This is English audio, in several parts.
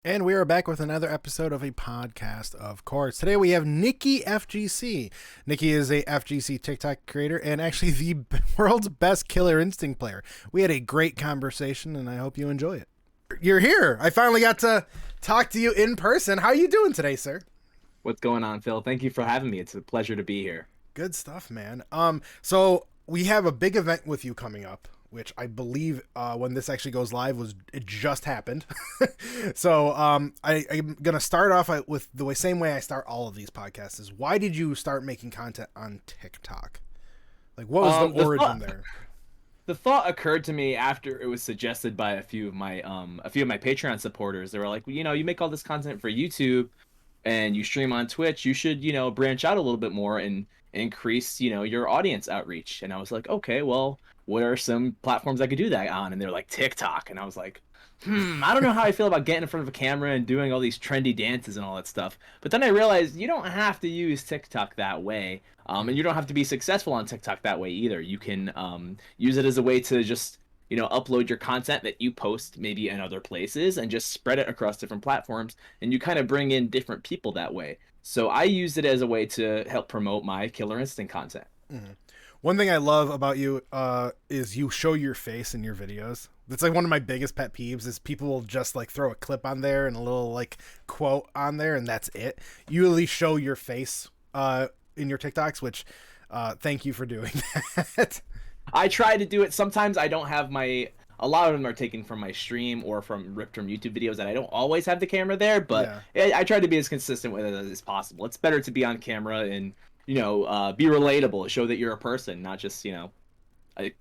And we are back with another episode of a podcast, of course. Today we have Nicky FGC. Nicky is a FGC TikTok creator and actually the world's best Killer Instinct player. We had a great conversation and I hope you enjoy it. You're here. I finally got to talk to you in person. How are you doing today, sir? What's going on, Phil? Thank you for having me. It's a pleasure to be here. Good stuff, man. So we have a big event with you coming up, which I believe when this actually goes live it just happened. So I'm gonna start off with the same way I start all of these podcasts is why did you start making content on TikTok? Like what was the origin there? The thought occurred to me after it was suggested by a few of my Patreon supporters. They were like, well, you make all this content for YouTube and you stream on Twitch, you should, branch out a little bit more and increase, your audience outreach. And I was like, okay, well, what are some platforms I could do that on? And they're like TikTok. And I was like, I don't know how I feel about getting in front of a camera and doing all these trendy dances and all that stuff. But then I realized you don't have to use TikTok that way. And you don't have to be successful on TikTok that way either. You can use it as a way to just, upload your content that you post maybe in other places and just spread it across different platforms. And you kind of bring in different people that way. So I used it as a way to help promote my Killer Instinct content. Mm-hmm. One thing I love about you is you show your face in your videos. That's like one of my biggest pet peeves is people will just like throw a clip on there and a little like quote on there and that's it. You at least show your face in your TikToks, which thank you for doing that. I try to do it. Sometimes I don't have a lot of them are taken from my stream or ripped from YouTube videos that I don't always have the camera there, but yeah. I try to be as consistent with it as possible. It's better to be on camera and, be relatable, show that you're a person, not just, an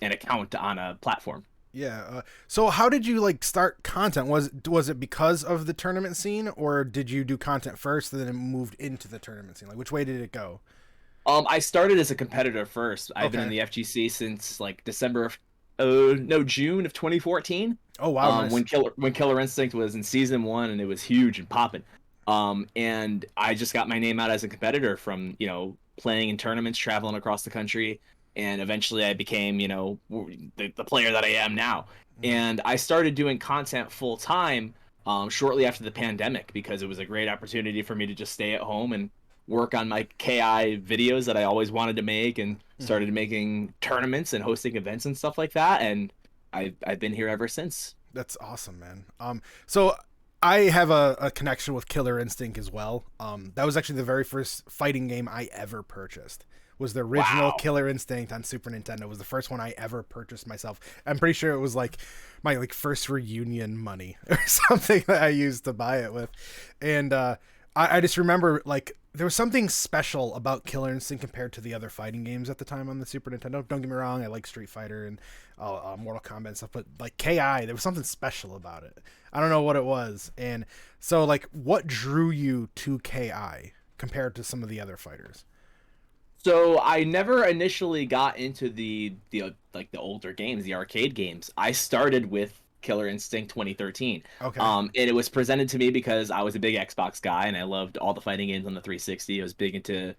account on a platform. Yeah. So how did you like start content? Was it because of the tournament scene or did you do content first and then it moved into the tournament scene? Like which way did it go? I started as a competitor first. I've been in the FGC since like June of 2014. Oh wow! Nice. When Killer Instinct was in season 1 and it was huge and popping. And I just got my name out as a competitor from playing in tournaments, traveling across the country, and eventually I became the player that I am now. And I started doing content full time shortly after the pandemic because it was a great opportunity for me to just stay at home and work on my KI videos that I always wanted to make, and started making tournaments and hosting events and stuff like that. And I've been here ever since. That's awesome, man. So I have a connection with Killer Instinct as well. That was actually the very first fighting game I ever purchased. Was the original Killer Instinct on Super Nintendo. It was the first one I ever purchased myself. I'm pretty sure it was like my first reunion money or something that I used to buy it with. And I just remember like there was something special about Killer Instinct compared to the other fighting games at the time on the Super Nintendo. Don't get me wrong, I like Street Fighter and Mortal Kombat and stuff, but like KI, there was something special about it. I don't know what it was. And so like what drew you to KI compared to some of the other fighters? So I never initially got into the older games, the arcade games. I started with Killer Instinct 2013. Okay. And it was presented to me because I was a big Xbox guy and I loved all the fighting games on the 360. I was big into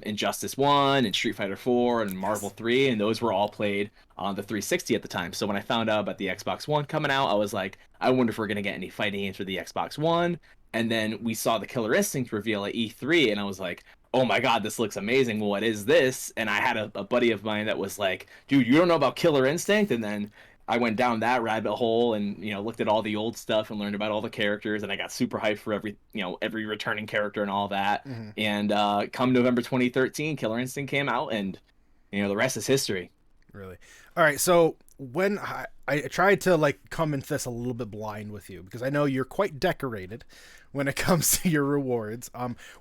Injustice 1 and Street Fighter 4 and Marvel 3, and those were all played on the 360 at the time. So when I found out about the Xbox One coming out, I was like, I wonder if we're going to get any fighting games for the Xbox One. And then we saw the Killer Instinct reveal at E3, and I was like, oh my god, this looks amazing. Well, what is this? And I had a buddy of mine that was like, dude, you don't know about Killer Instinct? And then I went down that rabbit hole and looked at all the old stuff and learned about all the characters, and I got super hyped for every returning character and all that. Mm-hmm. And come November 2013, Killer Instinct came out, and the rest is history. Really? All right. So when I tried to like come into this a little bit blind with you because I know you're quite decorated when it comes to your rewards.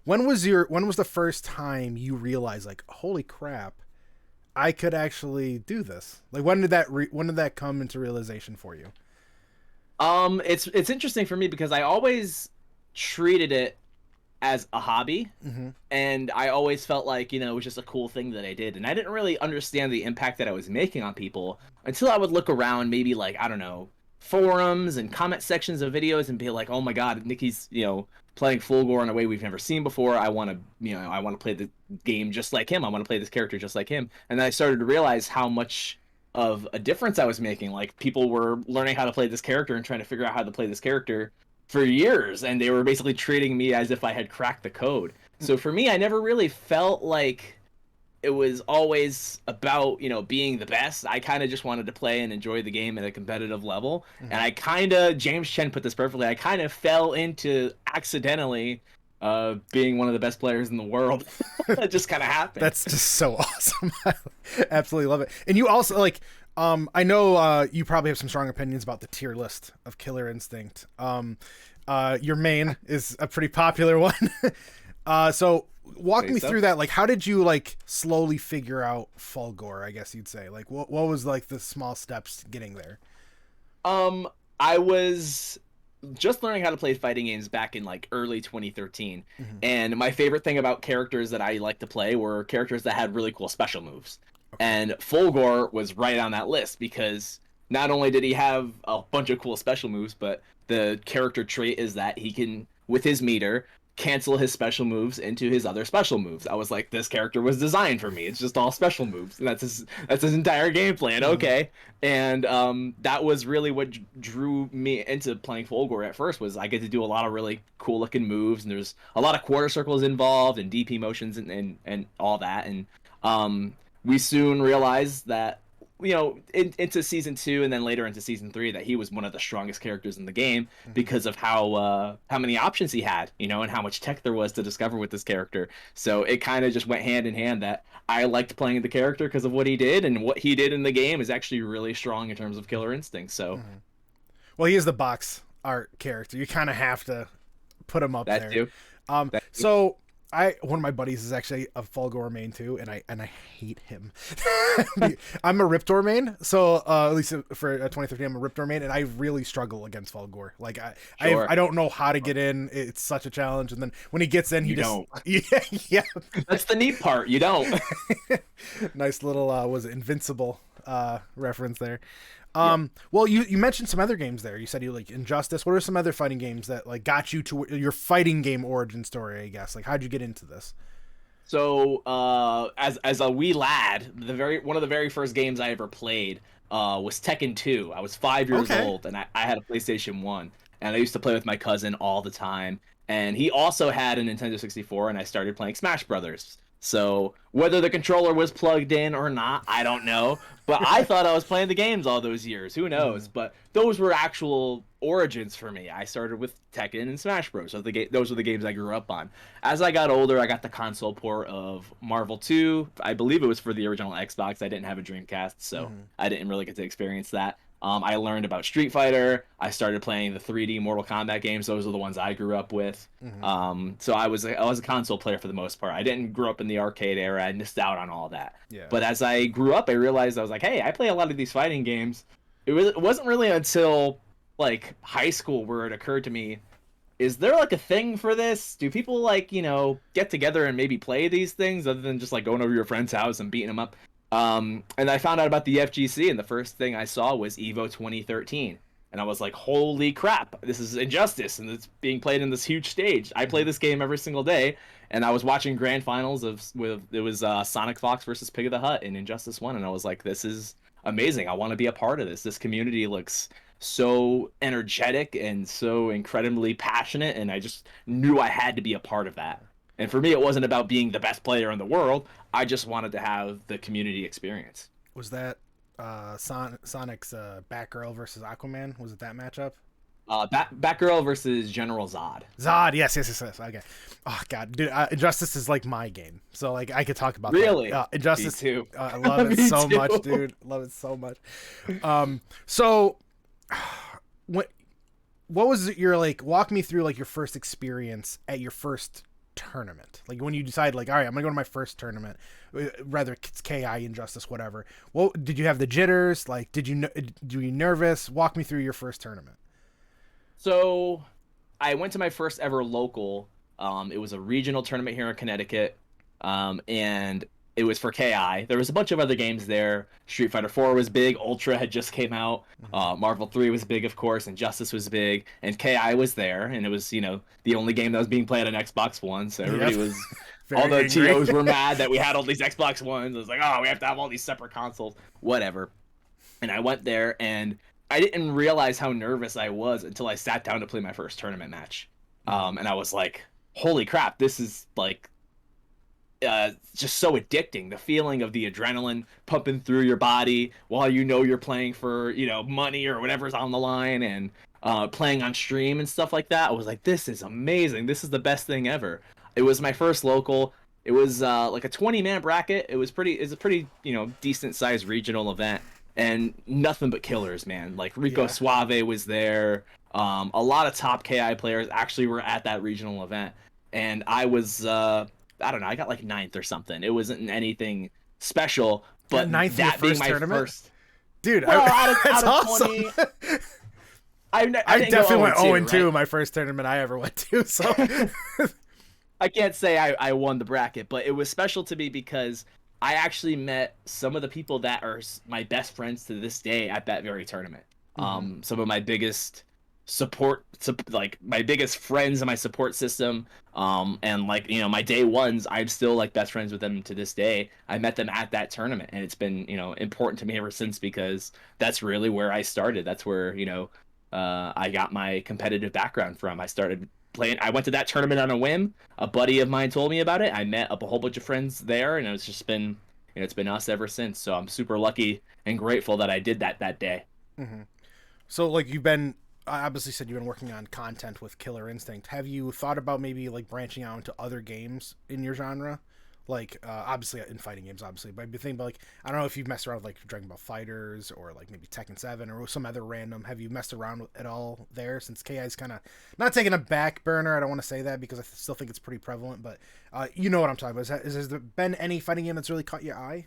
When was the first time you realized like, holy crap, I could actually do this? Like when did that come into realization for you? It's interesting for me because I always treated it as a hobby, and I always felt like it was just a cool thing that I did, and I didn't really understand the impact that I was making on people until I would look around maybe like, I don't know, forums and comment sections of videos and be like, oh my god, Nicky's playing Fulgore in a way we've never seen before. I want to play the game just like him. I want to play this character just like him. And then I started to realize how much of a difference I was making. Like people were learning how to play this character and trying to figure out how to play this character for years, and they were basically treating me as if I had cracked the code. So for me, I never really felt like it was always about, you know, being the best. I kind of just wanted to play and enjoy the game at a competitive level. And I kind of, James Chen put this perfectly, I kind of fell into accidentally being one of the best players in the world. That just kind of happened. That's just so awesome. I absolutely love it. And you also, like, I know you probably have some strong opinions about the tier list of Killer Instinct. Your main is a pretty popular one. So walk me through that. Like, how did you like slowly figure out Fulgore, I guess you'd say? Like, what was like the small steps getting there? I was just learning how to play fighting games back in like early 2013. And my favorite thing about characters that I like to play were characters that had really cool special moves. And Fulgore was right on that list because not only did he have a bunch of cool special moves, but the character trait is that he can, with his meter, cancel his special moves into his other special moves. I was like, this character was designed for me. It's just all special moves. And that's his entire game plan. Okay. And that was really what drew me into playing Fulgore at first, was I get to do a lot of really cool looking moves, and there's a lot of quarter circles involved and DP motions and all that. And we soon realized that, you know, into season 2 and then later into season 3, that he was one of the strongest characters in the game because of how many options he had, you know, and how much tech there was to discover with this character. So it kind of just went hand in hand that I liked playing the character because of what he did, and what he did in the game is actually really strong in terms of Killer Instinct. So, well, he is the box art character. You kind of have to put him up there. Too. So one of my buddies is actually a Fulgore main too, and I hate him. I'm a Riptor main, so at least for 2013, I'm a Riptor main, and I really struggle against Fulgore. Like I don't know how to get in. It's such a challenge, and then when he gets in, he don't. Yeah. That's the neat part. You don't. Nice little was it Invincible reference there. Well, you mentioned some other games there. You said you like Injustice. What are some other fighting games that like got you to your fighting game origin story, I guess? Like, how'd you get into this? So, as a wee lad, one of the very first games I ever played was Tekken 2. I was 5 years old, and I had a PlayStation 1, and I used to play with my cousin all the time. And he also had a Nintendo 64, and I started playing Smash Brothers. So whether the controller was plugged in or not, I don't know. But I thought I was playing the games all those years. Who knows? But those were actual origins for me. I started with Tekken and Smash Bros. So those were the games I grew up on. As I got older, I got the console port of Marvel 2. I believe it was for the original Xbox. I didn't have a Dreamcast, so I didn't really get to experience that. I learned about Street Fighter. I started playing the 3D Mortal Kombat games. Those are the ones I grew up with. So I was a console player for the most part. I didn't grow up in the arcade era. I missed out on all that. Yeah. But as I grew up, I realized I was like, hey, I play a lot of these fighting games. It wasn't really until like high school where it occurred to me, is there like a thing for this? Do people like, you know, get together and maybe play these things other than just like going over to your friend's house and beating them up? And I found out about the FGC, and the first thing I saw was Evo 2013. And I was like, holy crap, this is Injustice, and it's being played in this huge stage. I play this game every single day, and I was watching grand finals it was Sonic Fox versus Pig of the Hut in Injustice 1, and I was like, this is amazing. I want to be a part of this. This community looks so energetic and so incredibly passionate, and I just knew I had to be a part of that. And for me, it wasn't about being the best player in the world. I just wanted to have the community experience. Was that Sonic's Batgirl versus Aquaman? Was it that matchup? Batgirl versus General Zod. Zod, yes. Okay. Oh god, dude, Injustice is like my game, so like I could talk about really that. Injustice. Me too. I love it so much, dude. Love it so much. So what was your like? Walk me through like your first experience at your first tournament, like when you decide like, all right, I'm gonna go to my first tournament, whether it's KI, Injustice, whatever. Well, did you have the jitters? Like, were you nervous? Walk me through your first tournament. So I went to my first ever local. It was a regional tournament here in Connecticut, and it was for KI. There was a bunch of other games there. Street Fighter 4 was big. Ultra had just came out. Marvel 3 was big, of course. Injustice was big. And KI was there. And it was, you know, the only game that was being played on Xbox One. So everybody was... all the TOs were mad that we had all these Xbox Ones. It was like, oh, we have to have all these separate consoles. Whatever. And I went there, and I didn't realize how nervous I was until I sat down to play my first tournament match. And I was like, holy crap, this is like just so addicting. The feeling of the adrenaline pumping through your body while you know you're playing for, you know, money or whatever's on the line, and playing on stream and stuff like that. I was like, this is amazing. This is the best thing ever. It was my first local. It was like a 20-man bracket. It was a pretty, you know, decent sized regional event, and nothing but killers, man. Like Rico Suave was there. A lot of top KI players actually were at that regional event, and I was I don't know, I got like 9th or something. It wasn't anything special, but ninth that in your being my tournament? first, Dude, well, that's out of awesome. 20, I definitely went 0-2 right? my first tournament I ever went to, so I can't say I won the bracket, but it was special to me because I actually met some of the people that are my best friends to this day at that very tournament. Some of my biggest like my biggest friends in my support system, and like, you know, my day ones, I'm still like best friends with them to this day. I met them at that tournament, and it's been, you know, important to me ever since, because that's really where I started. That's where, you know, I got my competitive background from. I started playing. I went to that tournament on a whim. A buddy of mine told me about it. I met up a whole bunch of friends there, and it's just been, you know, it's been us ever since. So I'm super lucky and grateful that I did that day. So like, you've been, I obviously said you've been working on content with Killer Instinct. Have you thought about maybe like branching out into other games in your genre? Like, obviously in fighting games, obviously, but I'd be thinking about, like, I don't know if you've messed around with like Dragon Ball Fighters or like maybe Tekken 7 or some other random. Have you messed around at all there, since KI is kind of not taking a back burner? I don't want to say that because I still think it's pretty prevalent, but you know what I'm talking about. Has there been any fighting game that's really caught your eye?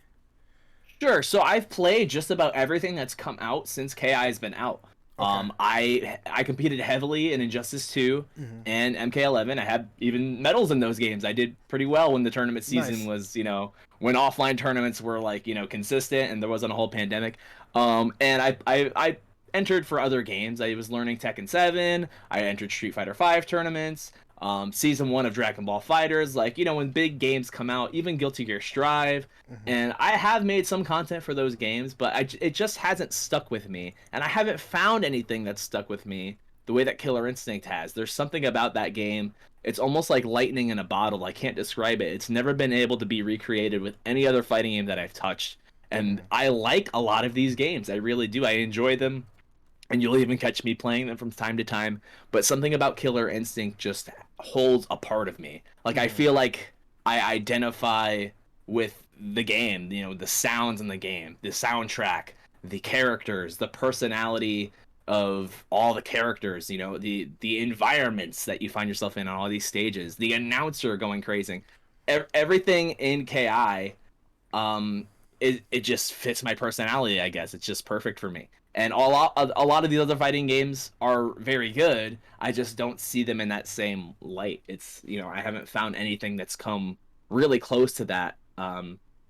Sure. So I've played just about everything that's come out since KI has been out. Okay. I competed heavily in Injustice 2 and MK11. I had even medals in those games. I did pretty well when the tournament season was, you know, when offline tournaments were like, you know, consistent and there wasn't a whole pandemic. And I entered for other games. I was learning Tekken 7. I entered Street Fighter 5 tournaments. Season 1 of Dragon Ball Fighters, like, you know, when big games come out, even Guilty Gear Strive, and I have made some content for those games, but it just hasn't stuck with me, and I haven't found anything that's stuck with me the way that Killer Instinct has. There's something about that game. It's almost like lightning in a bottle. I can't describe it. It's never been able to be recreated with any other fighting game that I've touched, and I like a lot of these games. I really do. I enjoy them. And you'll even catch me playing them from time to time. But something about Killer Instinct just holds a part of me. Like, I feel like I identify with the game, you know, the sounds in the game, the soundtrack, the characters, the personality of all the characters, you know, the environments that you find yourself in on all these stages, the announcer going crazy. Everything in KI, it just fits my personality, I guess. It's just perfect for me. And a lot of these other fighting games are very good. I just don't see them in that same light. It's, you know, I haven't found anything that's come really close to that.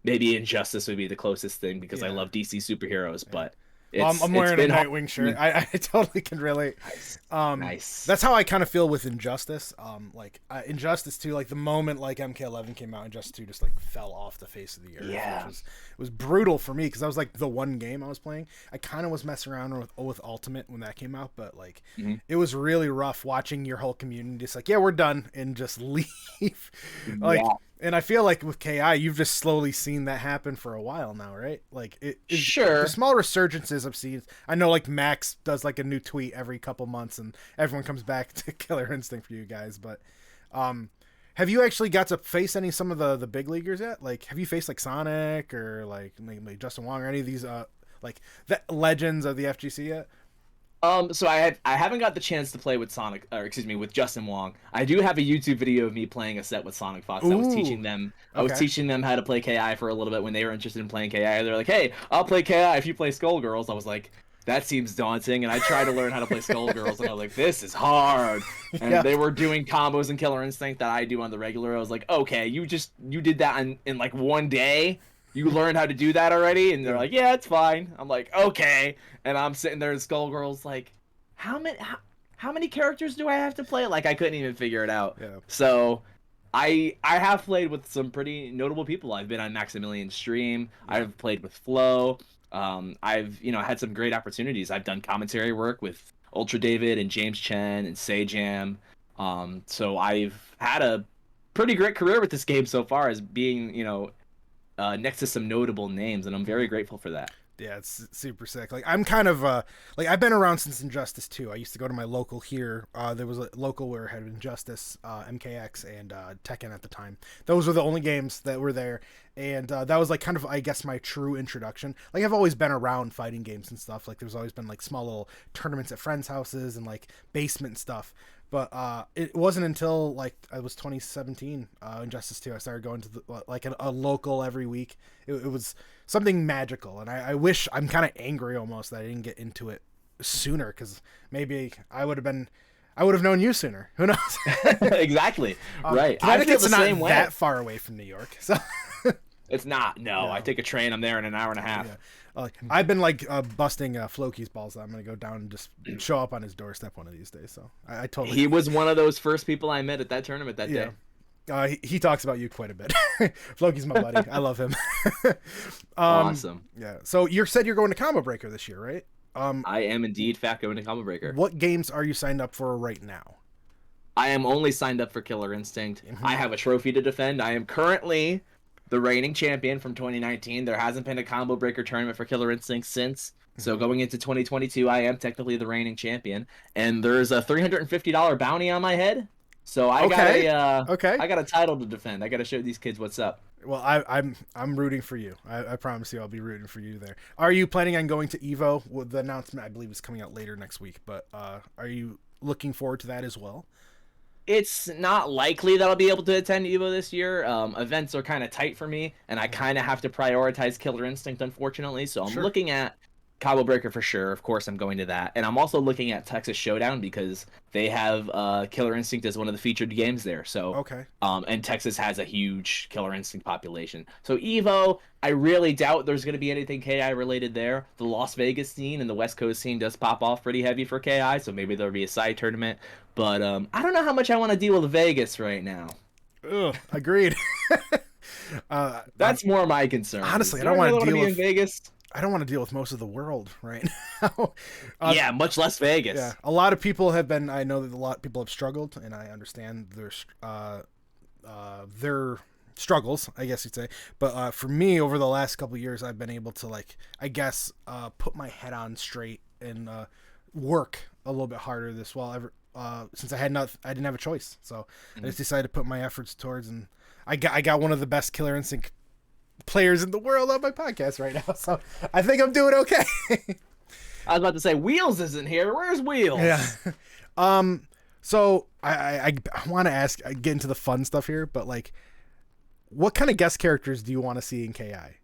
Maybe Injustice would be the closest thing because I love DC superheroes, but I'm wearing a Nightwing shirt. I totally can relate. Nice. That's how I kind of feel with Injustice. Like Injustice 2, like the moment like MK11 came out, Injustice 2 just like fell off the face of the earth. Yeah. It was brutal for me because that was like the one game I was playing. I kind of was messing around with Ultimate when that came out, but like it was really rough watching your whole community just like, yeah, we're done, and just leave. Like. Yeah. And I feel like with KI, you've just slowly seen that happen for a while now, right? Like, sure. The small resurgences I've seen. I know, like, Max does, like, a new tweet every couple months, and everyone comes back to Killer Instinct for you guys. But have you actually got to face some of the big leaguers yet? Like, have you faced, like, Sonic or, like Justin Wong or any of these, like, the legends of the FGC yet? So I haven't got the chance to play with Sonic, or excuse me, with Justin Wong. I do have a YouTube video of me playing a set with Sonic Fox. I was teaching them. I was teaching them how to play KI for a little bit when they were interested in playing KI. They're like, "Hey, I'll play KI if you play Skullgirls." I was like, "That seems daunting," and I tried to learn how to play Skullgirls, and I was like, "This is hard." And they were doing combos in Killer Instinct that I do on the regular. I was like, "Okay, you did that in like one day." You learned how to do that already? And they're like, yeah, it's fine. I'm like, okay. And I'm sitting there in Skullgirls like, how many characters do I have to play? Like, I couldn't even figure it out. Yeah. So I have played with some pretty notable people. I've been on Maximilian's stream. I've played with Flo. I've had some great opportunities. I've done commentary work with Ultra David and James Chen and Say Jam. So I've had a pretty great career with this game so far, as being next to some notable names, and I'm very grateful for that. Yeah, it's super sick. Like, I'm kind of like, I've been around since Injustice 2. I used to go to my local here. There was a local where it had Injustice, MKX, and Tekken at the time. Those were the only games that were there, and that was like kind of, I guess, my true introduction. Like, I've always been around fighting games and stuff. Like, there's always been like small little tournaments at friends' houses and like basement stuff. But it wasn't until like I was 2017, Injustice 2, I started going to like a local every week. It was something magical, and I wish, I'm kind of angry almost that I didn't get into it sooner, because maybe I would have known you sooner. Who knows? Exactly. Right. Connecticut's not that far away from New York, so it's not. No, I take a train. I'm there in an hour and a half. Yeah. I've been like busting Floki's balls. I'm gonna go down and just show up on his doorstep one of these days. So I totally. He was one of those first people I met at that tournament that day. He talks about you quite a bit. Floki's my buddy. I love him. Awesome. Yeah. So you said you're going to Combo Breaker this year, right? I am indeed fat going to Combo Breaker. What games are you signed up for right now? I am only signed up for Killer Instinct. I have a trophy to defend. I am currently the reigning champion from 2019. There hasn't been a Combo Breaker tournament for Killer Instinct since. So going into 2022, I am technically the reigning champion. And there's a $350 bounty on my head. So I got a title to defend. I got to show these kids what's up. Well, I'm rooting for you. I promise you, I'll be rooting for you there. Are you planning on going to Evo? Well, the announcement, I believe, is coming out later next week. But are you looking forward to that as well? It's not likely that I'll be able to attend Evo this year. Events are kind of tight for me, and I kind of have to prioritize Killer Instinct, unfortunately. So I'm looking at Combo Breaker for sure. Of course, I'm going to that. And I'm also looking at Texas Showdown, because they have Killer Instinct as one of the featured games there. So and Texas has a huge Killer Instinct population. So Evo, I really doubt there's going to be anything KI related there. The Las Vegas scene and the West Coast scene does pop off pretty heavy for KI, so maybe there'll be a side tournament. But I don't know how much I want to deal with Vegas right now. Ugh, agreed. That's more my concern. Honestly, I don't want to deal with Vegas. I don't want to deal with most of the world right now. Yeah, much less Vegas. Yeah, a lot of people have been. I know that a lot of people have struggled, and I understand their struggles, I guess you'd say. But for me, over the last couple of years, I've been able to, like, I guess, put my head on straight and work a little bit harder this fall. Since I didn't have a choice, so I just decided to put my efforts towards, and I got one of the best Killer Instinct players in the world on my podcast right now, so I think I'm doing okay. I was about to say, Wheels isn't here. Where's Wheels? Yeah. So I want to get into the fun stuff here, but like, what kind of guest characters do you want to see in KI?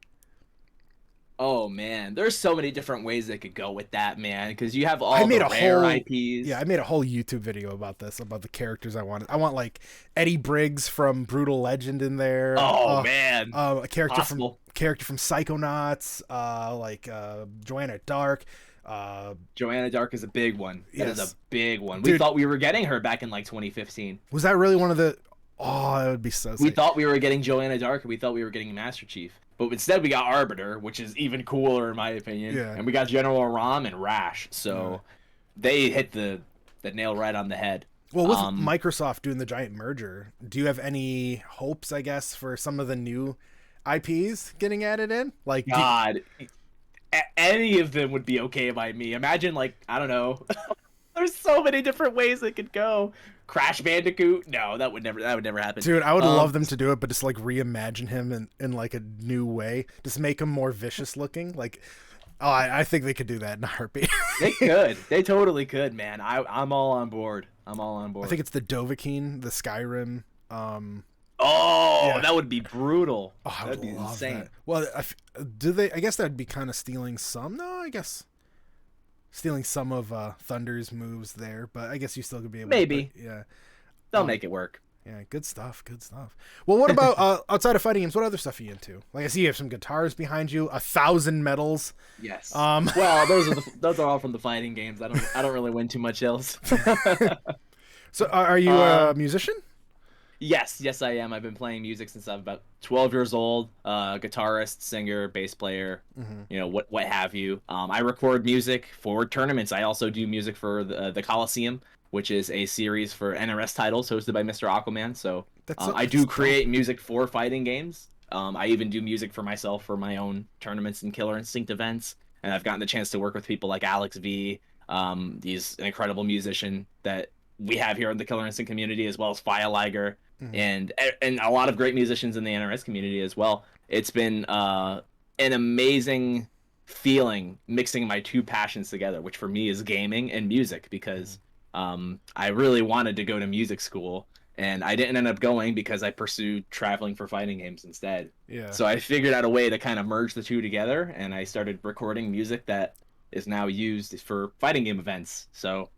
Oh man, there's so many different ways they could go with that, man. Because you have all the rare IPs. Yeah, I made a whole YouTube video about this, about the characters I want. I want like Eddie Briggs from Brutal Legend in there. Oh man, a character from Psychonauts. Like Joanna Dark. Joanna Dark is a big one. That is a big one. Dude, we thought we were getting her back in like 2015. Was that really one of the? Oh, that would be so sick. We thought we were getting Joanna Dark, and we thought we were getting Master Chief. But instead we got Arbiter, which is even cooler in my opinion. Yeah. And we got General Ram and Rash. So they hit the nail right on the head. Well, with Microsoft doing the giant merger, do you have any hopes, I guess, for some of the new IPs getting added in? Like, God, any of them would be okay by me. Imagine, like, I don't know. There's so many different ways it could go. Crash Bandicoot? No, that would never happen. Dude, I would love them to do it, but just like reimagine him in like a new way. Just make him more vicious looking. Like, I think they could do that in a heartbeat. They could. They totally could, man. I'm all on board. I think it's the Dovahkiin, the Skyrim. That would be brutal. Oh, that'd be insane. That. Well, do they? I guess that'd be kind of stealing some. No, I guess. Stealing some of Thunder's moves there, but I guess you still could be able maybe. Yeah. They'll make it work. Yeah, good stuff. Well, what about outside of fighting games? What other stuff are you into? Like, I see you have some guitars behind you, 1,000 medals. Yes. Well, those are all from the fighting games. I don't really win too much else. So, are you a musician? Yes, I am. I've been playing music since I'm about 12 years old. Guitarist, singer, bass player, you know, what have you. I record music for tournaments. I also do music for the Coliseum, which is a series for NRS titles hosted by Mr. Aquaman. So I do create music for fighting games. I even do music for myself for my own tournaments and Killer Instinct events. And I've gotten the chance to work with people like Alex V. He's an incredible musician that we have here in the Killer Instinct community, as well as Fire Liger. And a lot of great musicians in the NRS community as well. It's been an amazing feeling mixing my two passions together, which for me is gaming and music, because I really wanted to go to music school, and I didn't end up going because I pursued traveling for fighting games instead. Yeah. So I figured out a way to kind of merge the two together, and I started recording music that is now used for fighting game events. So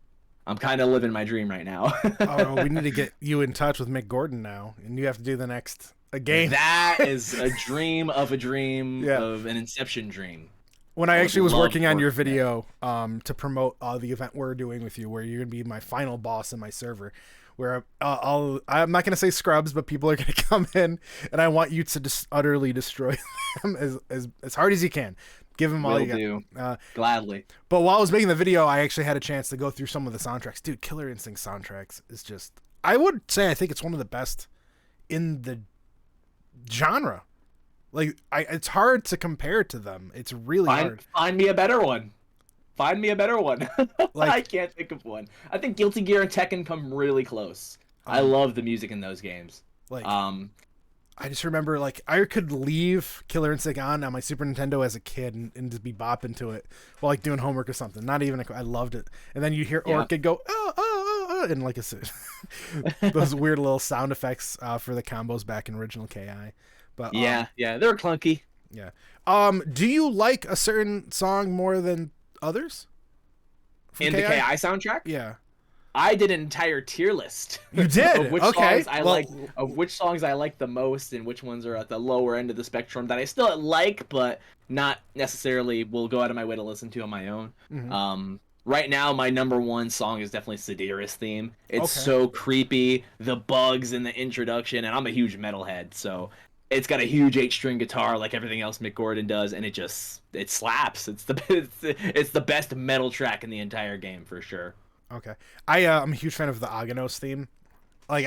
I'm kind of living my dream right now. Oh, we need to get you in touch with Mick Gordon now, and you have to do the next game. That is a dream of a dream of an Inception dream. When I actually was working on your video to promote the event we're doing with you, where you're gonna be my final boss in my server, where I'm not gonna say scrubs, but people are gonna come in, and I want you to just utterly destroy them as hard as you can. Give them all you got. Gladly. But while I was making the video, I actually had a chance to go through some of the soundtracks. Dude, Killer Instinct soundtracks is just... I would say I think it's one of the best in the genre. Like, it's hard to compare to them. It's really hard. Find me a better one. Find me a better one. Like, I can't think of one. I think Guilty Gear and Tekken come really close. I love the music in those games. Like... I just remember, like, I could leave Killer Instinct on my Super Nintendo as a kid and just be bopping to it while, like, doing homework or something. Not even, I loved it. And then you hear Orchid go, and, like, those weird little sound effects for the combos back in original KI. But yeah, they're clunky. Yeah. Do you like a certain song more than others? In the KI soundtrack? Yeah. I did an entire tier list. You did? Of which songs I like, of which songs I like the most, and which ones are at the lower end of the spectrum that I still like, but not necessarily will go out of my way to listen to on my own. Right now, my number one song is definitely Sedir's theme. It's so creepy, the bugs in the introduction, and I'm a huge metalhead, so it's got a huge 8-string guitar like everything else Mick Gordon does, and it slaps. It's the best metal track in the entire game for sure. Okay, I'm a huge fan of the Aganos theme. Like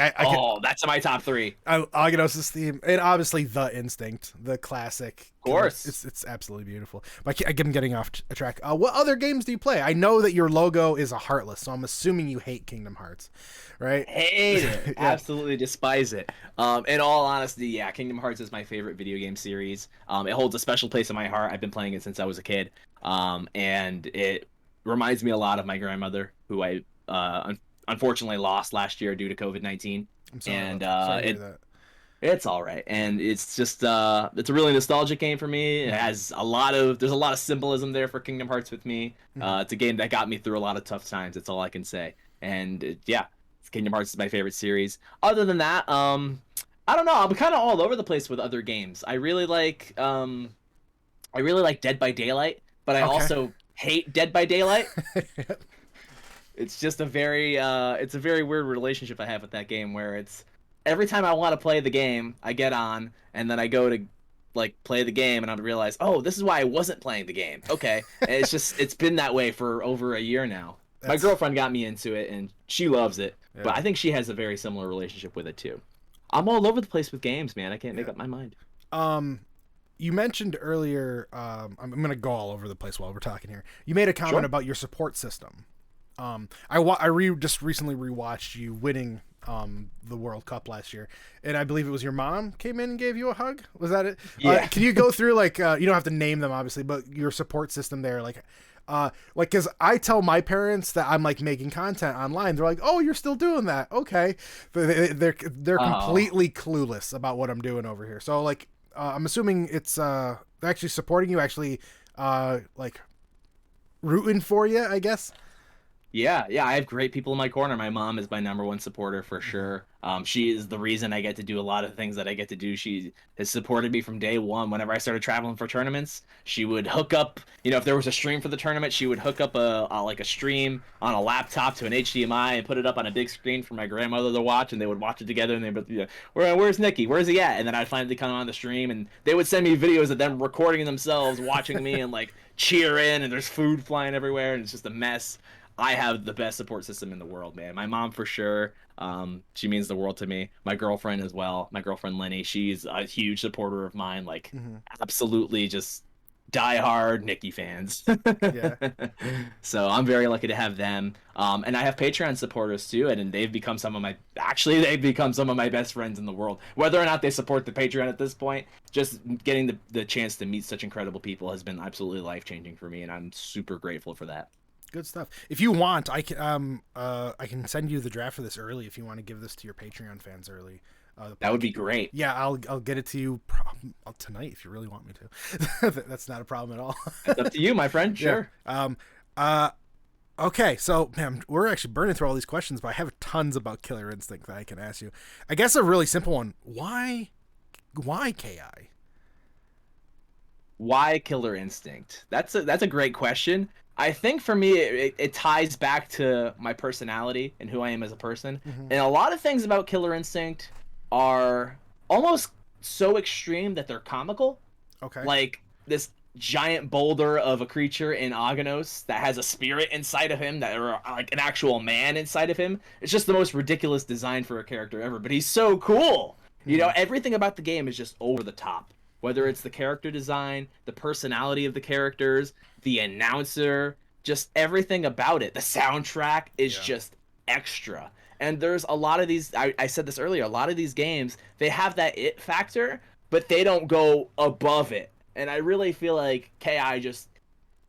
that's my top 3. Aganos' theme, and obviously the Instinct, the classic. Of course, it's absolutely beautiful. But I'm getting off track. What other games do you play? I know that your logo is a Heartless, so I'm assuming you hate Kingdom Hearts, right? Hate it, absolutely despise it. In all honesty, yeah, Kingdom Hearts is my favorite video game series. It holds a special place in my heart. I've been playing it since I was a kid, and it reminds me a lot of my grandmother, who I unfortunately lost last year due to COVID-19. I'm sorry. And sorry to hear that. It's all right, and it's just it's a really nostalgic game for me. It has there's a lot of symbolism there for Kingdom Hearts with me. It's a game that got me through a lot of tough times. That's all I can say. And Kingdom Hearts is my favorite series. Other than that, I don't know. I'm kind of all over the place with other games. I really like Dead by Daylight, but I also hate Dead by Daylight. It's just a very weird relationship I have with that game, where it's every time I want to play the game, I get on and then I go to like play the game and I realize, oh, this is why I wasn't playing the game. Okay. And it's been that way for over a year now. My girlfriend got me into it and she loves it, but I think she has a very similar relationship with it too. I'm all over the place with games, man. I can't make up my mind. You mentioned earlier, I'm going to go all over the place while we're talking here. You made a comment about your support system. Just recently rewatched you winning the World Cup last year, and I believe it was your mom came in and gave you a hug. Was that it? Yeah. Can you go through you don't have to name them obviously, but your support system there, because I tell my parents that I'm like making content online. They're like, "Oh, you're still doing that? Okay." But they're completely clueless about what I'm doing over here. So I'm assuming it's they're actually supporting you, actually rooting for you, I guess. Yeah, I have great people in my corner. My mom is my number one supporter for sure. She is the reason I get to do a lot of things that I get to do. She has supported me from day one. Whenever I started traveling for tournaments, she would hook up, if there was a stream for the tournament, she would hook up like a stream on a laptop to an HDMI and put it up on a big screen for my grandmother to watch, and they would watch it together. And they'd be like, where's Nicky? Where's he at? And then I'd finally come on the stream, and they would send me videos of them recording themselves, watching me, and like cheer in, and there's food flying everywhere, and it's just a mess. I have the best support system in the world, man. My mom for sure. She means the world to me. My girlfriend as well. My girlfriend Lenny, she's a huge supporter of mine. Like, absolutely just diehard Nicky fans. Yeah. So I'm very lucky to have them. And I have Patreon supporters too, and they've become they've become some of my best friends in the world. Whether or not they support the Patreon at this point, just getting the chance to meet such incredible people has been absolutely life changing for me, and I'm super grateful for that. Good stuff. If you want, I can send you the draft for this early if you want to give this to your Patreon fans early. That would be great. Yeah, I'll get it to you tonight if you really want me to. That's not a problem at all. It's up to you, my friend. Sure. Yeah. Okay, so man, we're actually burning through all these questions, but I have tons about Killer Instinct that I can ask you. I guess a really simple one. Why KI? Why Killer Instinct? That's a great question. I think for me, it ties back to my personality and who I am as a person. And a lot of things about Killer Instinct are almost so extreme that they're comical. Okay. Like this giant boulder of a creature in Aganos that has a spirit inside of him, or like an actual man inside of him. It's just the most ridiculous design for a character ever, but he's so cool. Everything about the game is just over the top. Whether it's the character design, the personality of the characters, the announcer, just everything about it. The soundtrack is just extra. And there's a lot of these, I said this earlier, a lot of these games, they have that it factor, but they don't go above it. And I really feel like KI just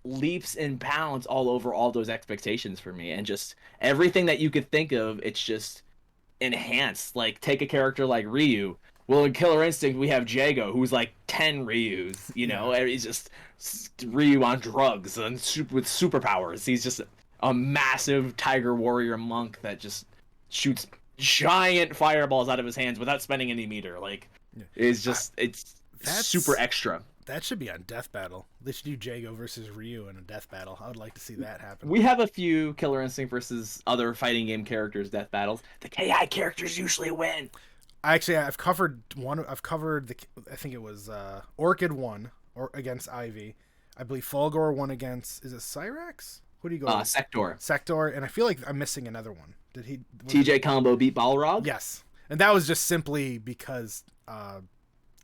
leaps and bounds all over all those expectations for me. And just everything that you could think of, it's just enhanced. Like, take a character like Ryu. Well, in Killer Instinct, we have Jago, who's like 10 Ryus, He's just Ryu on drugs and with superpowers. He's just a massive tiger warrior monk that just shoots giant fireballs out of his hands without spending any meter. Like, it's super extra. That should be on Death Battle. They should do Jago versus Ryu in a Death Battle. I would like to see that happen. We have a few Killer Instinct versus other fighting game characters Death Battles. The KI characters usually win. Actually, I've covered one. I think it was Orchid won against Ivy. I believe Fulgor won against. Is it Cyrax? Who do you go? Sector, and I feel like I'm missing another one. Did he? TJ Combo beat Balrog? Yes, and that was just simply because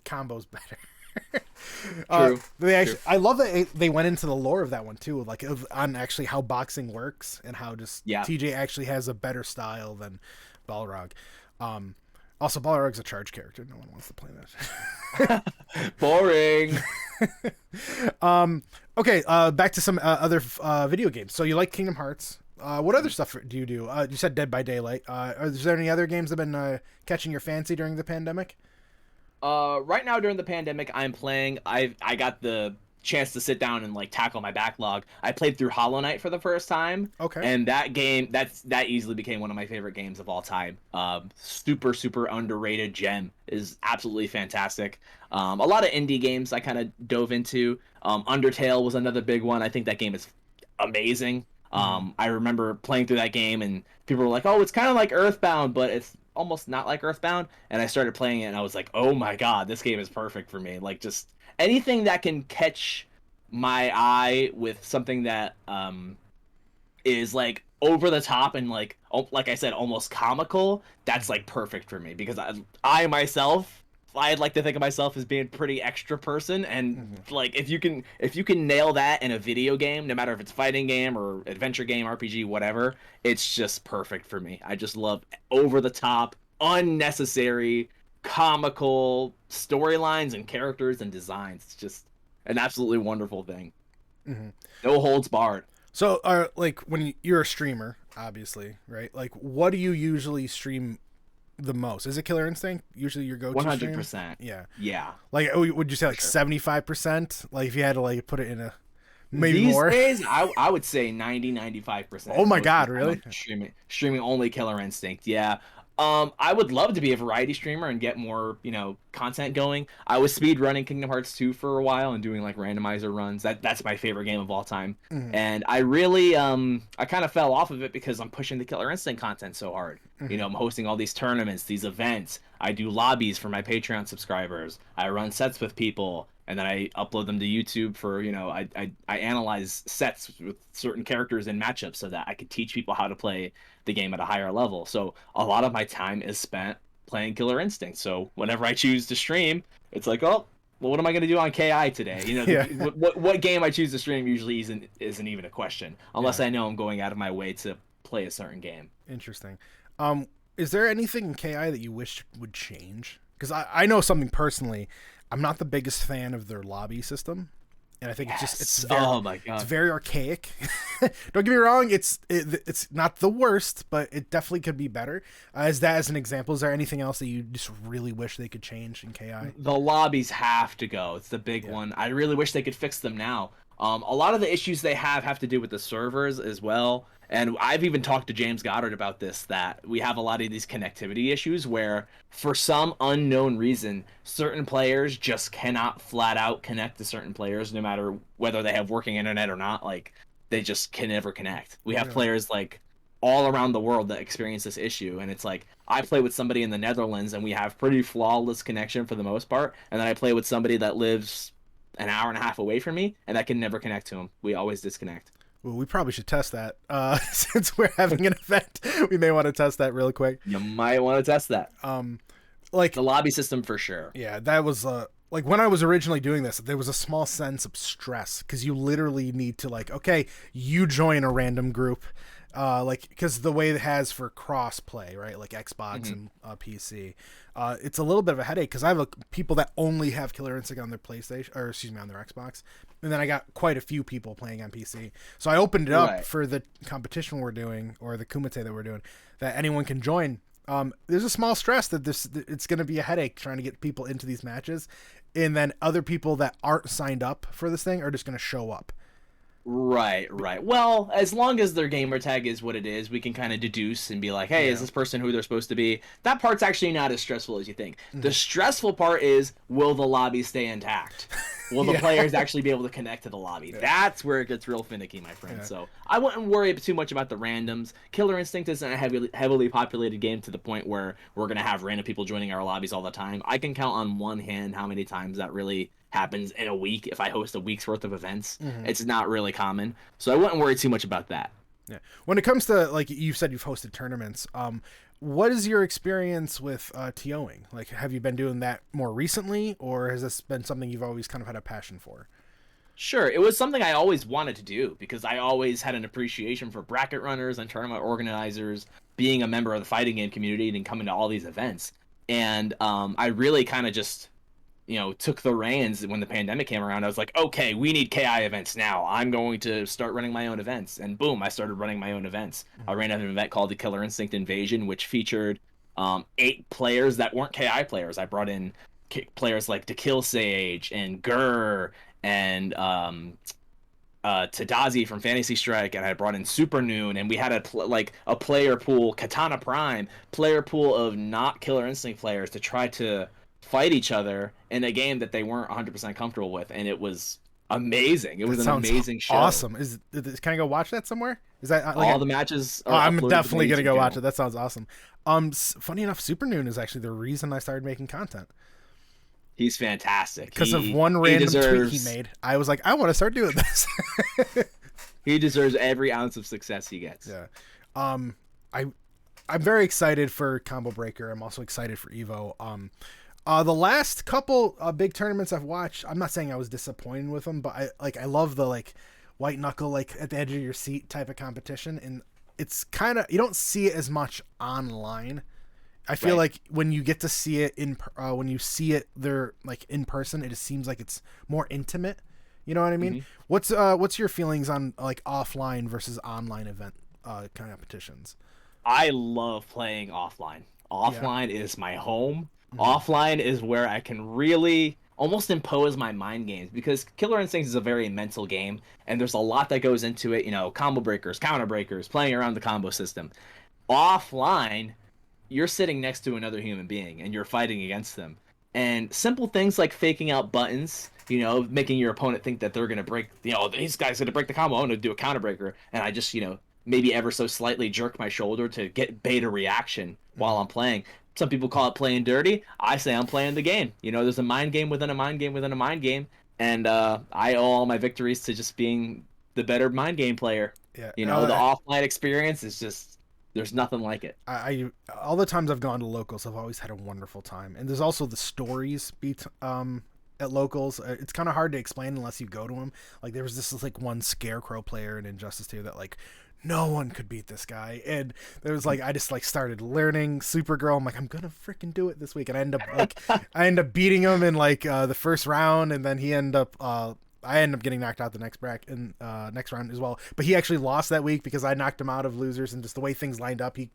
Combo's better. True. True. I love that they went into the lore of that one too, like on actually how boxing works and how just TJ actually has a better style than Balrog. Also, Balrog's a charge character. No one wants to play that. Boring. Okay, back to some other video games. So you like Kingdom Hearts. What other stuff do you do? You said Dead by Daylight. Is there any other games that have been catching your fancy during the pandemic? Right now during the pandemic, I'm playing. I got the chance to sit down and like tackle my backlog. I played through Hollow Knight for the first time. Okay. And that game, that easily became one of my favorite games of all time. Super underrated gem. Is absolutely fantastic. A lot of indie games I kind of dove into. Undertale was another big one. I think that game is amazing. I remember playing through that game and people were like, "Oh, it's kind of like Earthbound, but it's almost not like Earthbound." And I started playing it and I was like, "Oh my god, this game is perfect for me." Like, just anything that can catch my eye with something that is like over the top and like I said, almost comical, that's like perfect for me, because I myself, I'd like to think of myself as being a pretty extra person, and like if you can nail that in a video game, no matter if it's a fighting game or adventure game, RPG, whatever, it's just perfect for me. I just love over the top, unnecessary, comical storylines and characters and designs. It's just an absolutely wonderful thing. No holds barred. So, like when you're a streamer, obviously, right? Like, what do you usually stream the most? Is it Killer Instinct usually your go-to? 100%. Yeah. Yeah. Like, would you say like 75%? Like, if you had to like put it in a Maybe These more. days, I would say 95%. Oh my Most God, of the time really? I'm streaming only Killer Instinct. Yeah. I would love to be a variety streamer and get more, content going. I was speed running Kingdom Hearts 2 for a while and doing like randomizer runs. That's my favorite game of all time. Mhm, And I really I kind of fell off of it because I'm pushing the Killer Instinct content so hard. mhm. I'm hosting all these tournaments, these events. I do lobbies for my Patreon subscribers. I run sets with people, and then I upload them to YouTube for, I analyze sets with certain characters and matchups so that I could teach people how to play the game at a higher level. So a lot of my time is spent playing Killer Instinct. So whenever I choose to stream, it's like, oh, well, what am I going to do on KI today? Yeah, What game I choose to stream usually isn't even a question unless yeah. I know I'm going out of my way to play a certain game. Interesting. Is there anything in KI that you wish would change? Because I know something personally. I'm not the biggest fan of their lobby system, and I think it's Yes. very Oh my it's god. very archaic. Don't get me wrong, it's not the worst, but it definitely could be better. As an example, is there anything else that you just really wish they could change in KI? The lobbies have to go. It's the big Yeah. one. I really wish they could fix them now. A lot of the issues they have to do with the servers as well. And I've even talked to James Goddard about this, that we have a lot of these connectivity issues where, for some unknown reason, certain players just cannot flat out connect to certain players, no matter whether they have working internet or not. Like, they just can never connect. We have Really? players like all around the world that experience this issue, and it's like I play with somebody in the Netherlands and we have pretty flawless connection for the most part, and then I play with somebody that lives an hour and a half away from me and I can never connect to him. We always disconnect. Well, we probably should test that. Since we're having an event, we may want to test that real quick. You might want to test that. Like, The lobby system for sure. yeah, that was like when I was originally doing this, there was a small sense of stress because you literally need to like, okay, you join a random group, like because the way it has for cross play, right, like Xbox Hmm. and PC, it's a little bit of a headache because I have people that only have Killer Instinct on their PlayStation, or excuse me, on their Xbox, and then I got quite a few people playing on PC. So I opened it up Right. for the competition we're doing or the Kumite that we're doing, that anyone can join. There's a small stress that it's going to be a headache trying to get people into these matches, and then other people that aren't signed up for this thing are just going to show up. Right, right. Well, as long as their gamer tag is what it is, we can kind of deduce and be like, hey, Yeah. is this person who they're supposed to be? That part's actually not as stressful as you think. Mm-hmm. The stressful part is, will the lobby stay intact? Will the Yeah. players actually be able to connect to the lobby? Yeah. That's where it gets real finicky, my friend. Yeah. So I wouldn't worry too much about the randoms. Killer Instinct isn't a heavily populated game to the point where we're going to have random people joining our lobbies all the time. I can count on one hand how many times that really happens in a week if I host a week's worth of events. Mhm. It's not really common. So I wouldn't worry too much about that. Yeah. When it comes to, like you said, you've hosted tournaments. What is your experience with TOing? Like, have you been doing that more recently, or has this been something you've always kind of had a passion for? Sure, it was something I always wanted to do because I always had an appreciation for bracket runners and tournament organizers, being a member of the fighting game community and coming to all these events. And I really kind of just, took the reins when the pandemic came around. I was like, okay, we need KI events now. I'm going to start running my own events. And boom, I started running my own events. I ran an event called the Killer Instinct Invasion, which featured 8 players that weren't KI players. I brought in players like To Kill Sage and Gurr and Tadazi from Fantasy Strike, and I brought in Super Noon, and we had a player pool, Katana Prime, player pool of not Killer Instinct players to try to fight each other in a game that they weren't 100% comfortable with, and it was amazing. It was That an sounds amazing show. awesome. Can I go watch that somewhere? Is that like All the matches are I'm uploaded to definitely the gonna YouTube go watch it. channel. That sounds awesome. Funny enough, Super Noon is actually the reason I started making content He's fantastic. because of one random tweet he deserves, made. I was like, I want to start doing this. He deserves every ounce of success he gets. Yeah. I I'm very excited for Combo Breaker. I'm also excited for Evo. The last couple big tournaments I've watched, I'm not saying I was disappointed with them, but I love the like white knuckle, like at the edge of your seat type of competition, and it's kind of, you don't see it as much online. I feel Right. like when you get to see it when you see it there like in person, it just seems like it's more intimate. You know what I mean? What's your feelings on like offline versus online event competitions? I love playing offline. Offline is my home. Offline is where I can really almost impose my mind games, because Killer Instinct is a very mental game, and there's a lot that goes into it. You know, combo breakers, counter breakers, playing around the combo system. Offline, you're sitting next to another human being and you're fighting against them. And simple things like faking out buttons, you know, making your opponent think that they're gonna break, you know, these guys gonna break the combo. I'm gonna do a counter breaker, and I just, you know, maybe ever so slightly jerk my shoulder to get beta reaction while I'm playing. Some people call it playing dirty. I say I'm playing the game. You know, there's a mind game within a mind game within a mind game, and I owe all my victories to just being the better mind game player. Yeah, You know, the offline experience is just, there's nothing like it. I all the times I've gone to locals, I've always had a wonderful time. And there's also the stories at locals. It's kind of hard to explain unless you go to them. Like there was this like one Scarecrow player in Injustice 2 that like no one could beat this guy, and there was like I just like started learning Supergirl. I'm like, I'm gonna freaking do it this week, and I end up beating him in like the first round, and then I ended up getting knocked out the next next round as well. But he actually lost that week because I knocked him out of losers, and just the way things lined up, he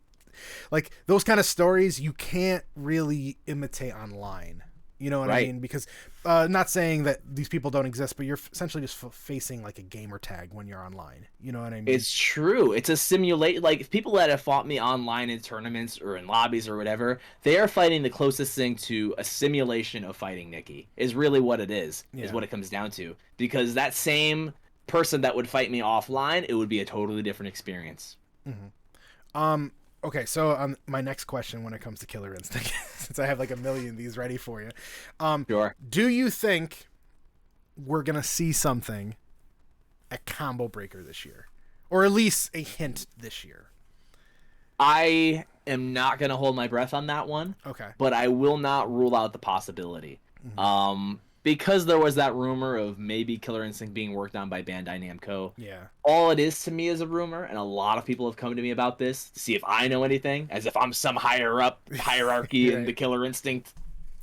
like those kind of stories you can't really imitate online. You know what I mean? Because not saying that these people don't exist, but you're essentially just facing like a gamer tag when you're online. You know what I mean? It's true. It's a simulate. Like people that have fought me online in tournaments or in lobbies or whatever, they are fighting the closest thing to a simulation of fighting Nicky. Is really what it is. Yeah. Is what it comes down to. Because that same person that would fight me offline, it would be a totally different experience. Mm-hmm. Okay, so my next question when it comes to Killer Instinct, since I have like a million of these ready for you, Sure. do you think we're gonna see something at Combo Breaker this year, or at least a hint this year? I am not gonna hold my breath on that one. Okay, but I will not rule out the possibility. Mm-hmm. Because there was that rumor of maybe Killer Instinct being worked on by Bandai Namco. yeah, All it is to me is a rumor, and a lot of people have come to me about this to see if I know anything, as if I'm some higher up hierarchy in the Killer Instinct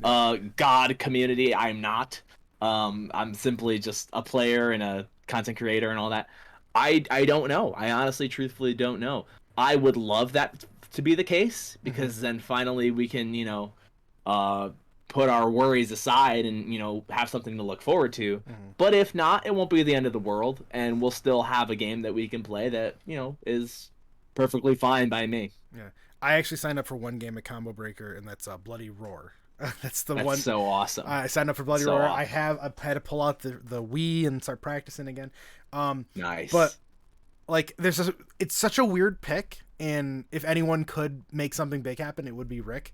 god community. I'm not. I'm simply just a player and a content creator and all that. I don't know. I honestly, truthfully don't know. I would love that to be the case, because then finally we can, you know, put our worries aside and, you know, have something to look forward to. But if not, it won't be the end of the world, and we'll still have a game that we can play that, you know, is perfectly fine by me. Yeah, I actually signed up for one game at Combo Breaker, and that's Bloody Roar. That's one. So awesome. I signed up for Bloody Roar. Awesome. I had to pull out the Wii and start practicing again. Nice. But like, it's such a weird pick, and if anyone could make something big happen, it would be Rick.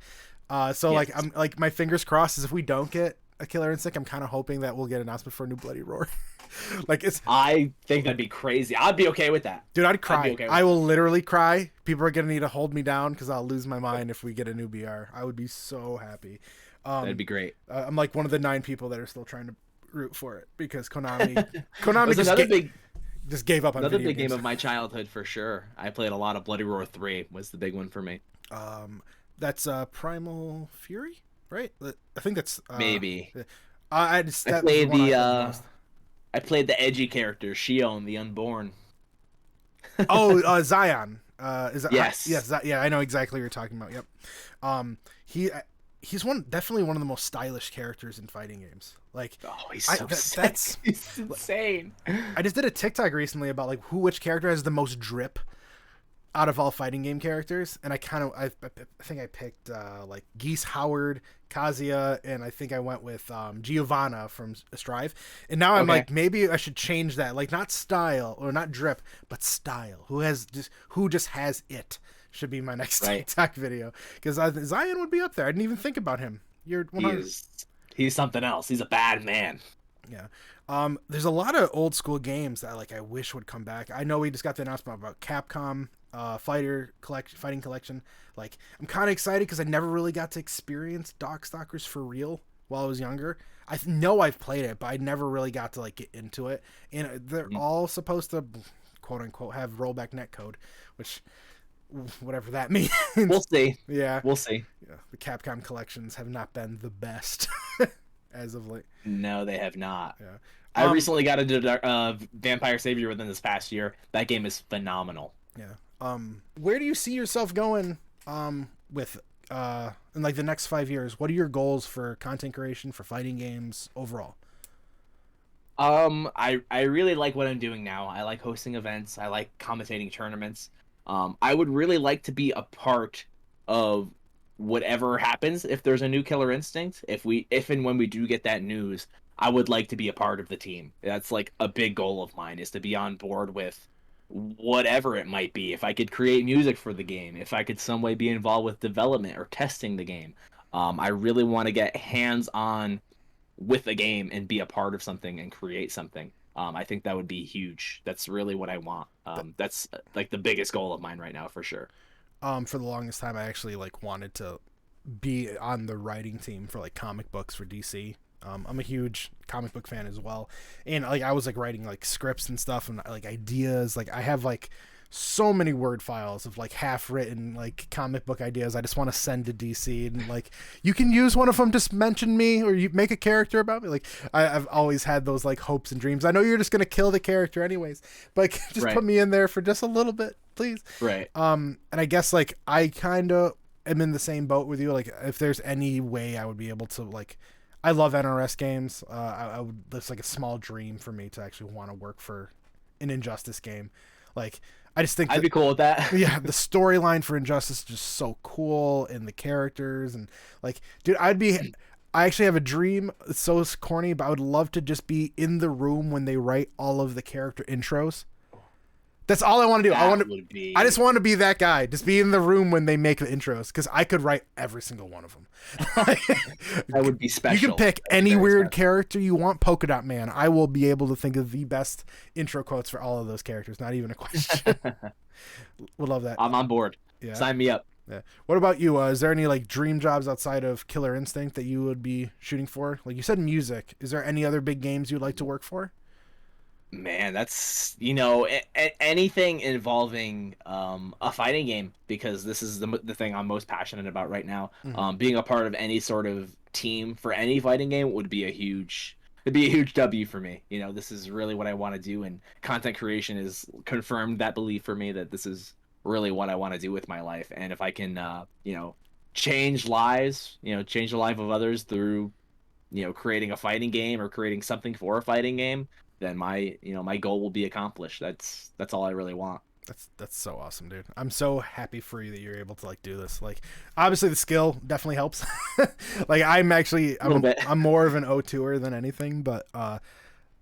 So yes. I'm like, my fingers crossed is if we don't get a Killer Instinct, I'm kind of hoping that we'll get an announcement for a new Bloody Roar. I think that'd be crazy. I'd be okay with that. Dude, I'd cry. I will literally cry. People are gonna need to hold me down because I'll lose my mind if we get a new BR. I would be so happy. That'd be great. I'm like one of the 9 people that are still trying to root for it, because Konami just gave up on another video big games. Game of my childhood for sure. I played a lot of Bloody Roar 3 was the big one for me. That's Primal Fury, right? I think that's maybe. I played the edgy character, Shion the Unborn. Zion. Is that yes? Yes. Yeah, I know exactly what you're talking about. Yep. He's definitely one of the most stylish characters in fighting games. Like, he's so sick. He's insane. I just did a TikTok recently about like which character has the most drip out of all fighting game characters, and I think I picked like Geese Howard, Kazuya, and I think I went with Giovanna from Strive. And now I'm like, maybe I should change that, like not style or not drip, but style. Who just has it should be my next TikTok video, because Zion would be up there. I didn't even think about him. He's something else. He's a bad man. Yeah. There's a lot of old school games that I wish would come back. I know we just got the announcement about Capcom fighting collection. Like, I'm kind of excited because I never really got to experience Darkstalkers for real while I was younger. I know I've played it, but I never really got to like get into it. And they're all supposed to, quote unquote, have rollback netcode, which, whatever that means. We'll see. Yeah, we'll see. Yeah, the Capcom collections have not been the best as of late. No, they have not. Yeah. I recently got into Vampire Savior within this past year. That game is phenomenal. Yeah. Where do you see yourself going with in like the next 5 years, what are your goals for content creation for fighting games overall? I really like what I'm doing now. I like hosting events. I like commentating tournaments. I would really like to be a part of whatever happens if there's a new Killer Instinct. If and when we do get that news, I would like to be a part of the team. That's like a big goal of mine, is to be on board with whatever it might be. If I could create music for the game, if I could some way be involved with development or testing the game. I really want to get hands on with a game and be a part of something and create something. I think that would be huge. That's really what I want. That's like the biggest goal of mine right now, for sure. For the longest time, I actually like wanted to be on the writing team for like comic books for DC. I'm a huge comic book fan as well, and like I was like writing like scripts and stuff and like ideas. Like I have like so many word files of like half written like comic book ideas I just want to send to DC, and like you can use one of them, just mention me or you make a character about me. Like I've always had those like hopes and dreams. I know you're just gonna kill the character anyways, but just Right. put me in there for just a little bit, please. Right. And I guess like I kind of am in the same boat with you. Like if there's any way I would be able to like, I love NRS games. I would. That's like a small dream for me to actually want to work for an Injustice game. Like I just think I'd be cool with that. yeah, the storyline for Injustice is just so cool, and the characters, and like, dude, I actually have a dream. It's so corny, but I would love to just be in the room when they write all of the character intros. That's all I want to do. That would be. I just want to be that guy. Just be in the room when they make the intros, because I could write every single one of them. That would be special. You can pick That'd be any very weird special. character you want. Polka Dot Man. I will be able to think of the best intro quotes for all of those characters. Not even a question. Would love that. I'm on board. Yeah. Sign me up. Yeah. What about you? Is there any like dream jobs outside of Killer Instinct that you would be shooting for? Like you said, music. Is there any other big games you'd like to work for? Man, that's anything involving a fighting game, because this is the thing I'm most passionate about right now. Mhm. Being a part of any sort of team for any fighting game would be it'd be a huge W for me. This is really what I want to do, and content creation has confirmed that belief for me that this is really what I want to do with my life. And if I can, change lives, change the life of others through creating a fighting game or creating something for a fighting game, then my goal will be accomplished. That's all I really want. That's so awesome, dude. I'm so happy for you that you're able to like do this. Like obviously the skill definitely helps. Like Little bit. I'm more of an O2er than anything, but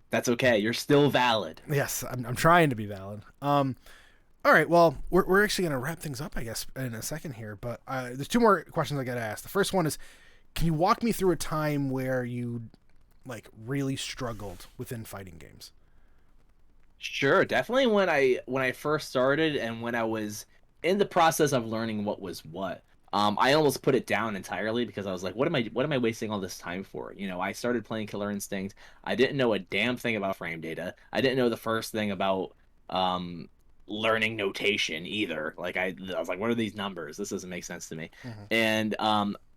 That's okay. You're still valid. yes, I'm trying to be valid. All right, well, we're actually going to wrap things up, I guess, in a second here, but there's two more questions I got to ask. The first one is, can you walk me through a time where you like really struggled within fighting games? Sure, definitely when I first started and when I was in the process of learning what was what. I almost put it down entirely because I was like, what am I wasting all this time for? I started playing Killer Instinct. I didn't know a damn thing about frame data. I didn't know the first thing about learning notation either. Like I was like, what are these numbers? This doesn't make sense to me. Mhm. And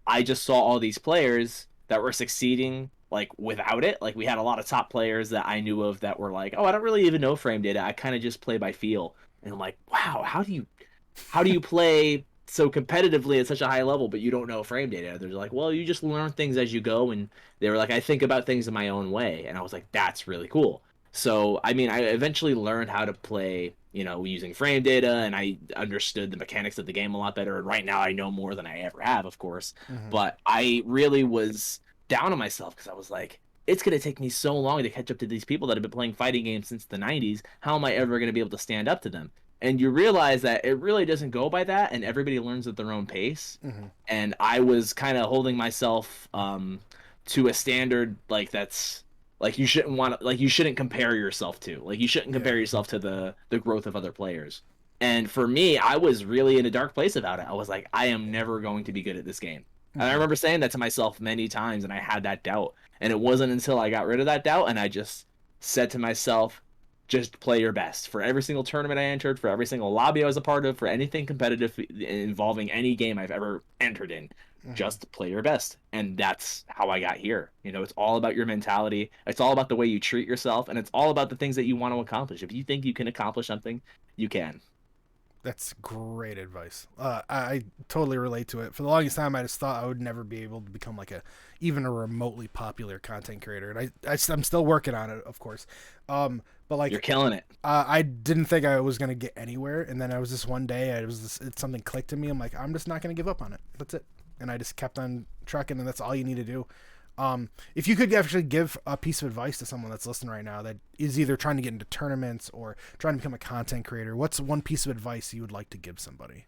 I just saw all these players that were succeeding like without it. Like we had a lot of top players that I knew of that were like, oh, I don't really even know frame data. I kind of just play by feel. And I'm like, wow, how do you play so competitively at such a high level, but you don't know frame data? They're like, well, you just learn things as you go. And they were like, I think about things in my own way. And I was like, that's really cool. So, I mean, I eventually learned how to play, using frame data, and I understood the mechanics of the game a lot better. And right now I know more than I ever have, of course. Mhm. But I really was down on myself because I was like, it's going to take me so long to catch up to these people that have been playing fighting games since the 90s. How am I ever going to be able to stand up to them? And you realize that it really doesn't go by that, and everybody learns at their own pace. Mhm. And I was kind of holding myself to a standard like that's like you shouldn't compare yourself to. Like you shouldn't compare Yeah. yourself to the growth of other players. And for me, I was really in a dark place about it. I was like, I am never going to be good at this game. And I Mhm. remember saying that to myself many times, and I had that doubt. And it wasn't until I got rid of that doubt and I just said to myself, just play your best. For every single tournament I entered, for every single lobby I was a part of, for anything competitive involving any game I've ever entered in, Mhm. just play your best. And that's how I got here. It's all about your mentality. It's all about the way you treat yourself, and it's all about the things that you want to accomplish. If you think you can accomplish something, you can. That's great advice. I totally relate to it. For the longest time, I just thought I would never be able to become like even a remotely popular content creator, and I'm still working on it, of course. But like You're killing it. I didn't think I was gonna get anywhere, and then I was this one day, something clicked in me. I'm like, I'm just not gonna give up on it. That's it, and I just kept on trucking, and that's all you need to do. If you could actually give a piece of advice to someone that's listening right now that is either trying to get into tournaments or trying to become a content creator, what's one piece of advice you would like to give somebody?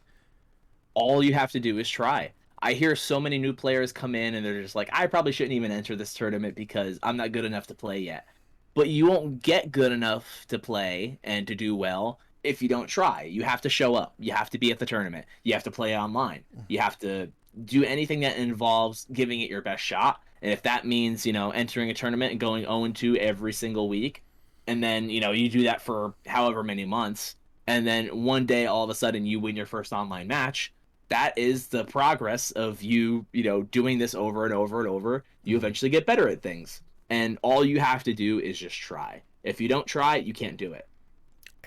All you have to do is try. I hear so many new players come in and they're just like, I probably shouldn't even enter this tournament because I'm not good enough to play yet. But you won't get good enough to play and to do well if you don't try. You have to show up. You have to be at the tournament. You have to play online. You have to do anything that involves giving it your best shot. And if that means, entering a tournament and going 0-2 every single week, and then, you do that for however many months, and then one day all of a sudden you win your first online match, that is the progress of you, doing this over and over and over. You eventually get better at things. And all you have to do is just try. If you don't try, you can't do it.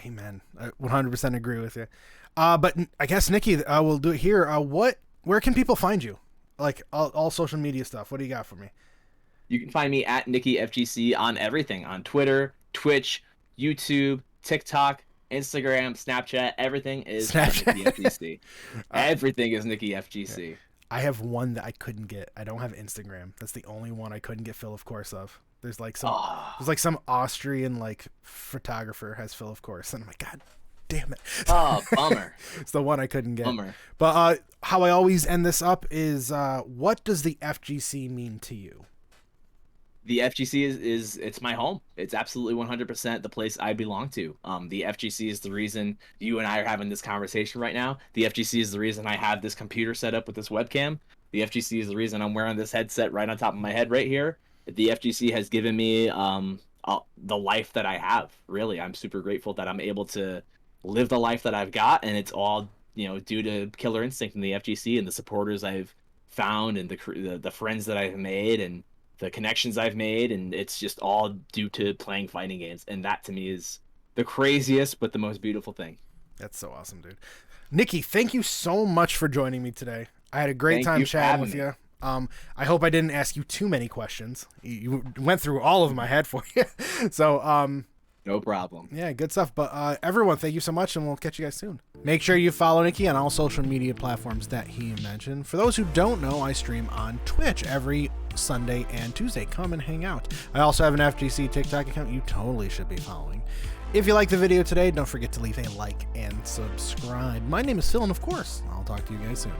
Amen. I 100% agree with you. But I guess, Nicky, we'll do it here. Where can people find you? Like all social media stuff. What do you got for me? You can find me at Nicky FGC on everything, on Twitter, Twitch, YouTube, TikTok, Instagram, Snapchat. Everything is Nicky FGC. Everything is Nicky FGC. Yeah. I have one that I couldn't get. I don't have Instagram. That's the only one I couldn't get Phil, of course, of. There's like some Austrian photographer has Phil, of course, and I'm like, God damn it. Oh, bummer. It's the one I couldn't get. Bummer. But how I always end this up is, what does the FGC mean to you? The FGC is it's my home. It's absolutely 100% the place I belong to. The FGC is the reason you and I are having this conversation right now. The FGC is the reason I have this computer set up with this webcam. The FGC is the reason I'm wearing this headset right on top of my head right here. The FGC has given me the life that I have. Really, I'm super grateful that I'm able to live the life that I've got, and it's all due to Killer Instinct and the FGC and the supporters I've found and the friends that I've made and the connections I've made, and it's just all due to playing fighting games. And that to me is the craziest but the most beautiful thing. That's so awesome, dude. Nicky, thank you so much for joining me today. I had a great time chatting with you. I hope I didn't ask you too many questions. You went through all of them I had for you. So, no problem. Yeah, good stuff. But everyone, thank you so much, and we'll catch you guys soon. Make sure you follow Nicky on all social media platforms that he mentioned. For those who don't know, I stream on Twitch every Sunday and Tuesday. Come and hang out. I also have an FGC TikTok account you totally should be following. If you liked the video today, don't forget to leave a like and subscribe. My name is Phil, and of course, I'll talk to you guys soon.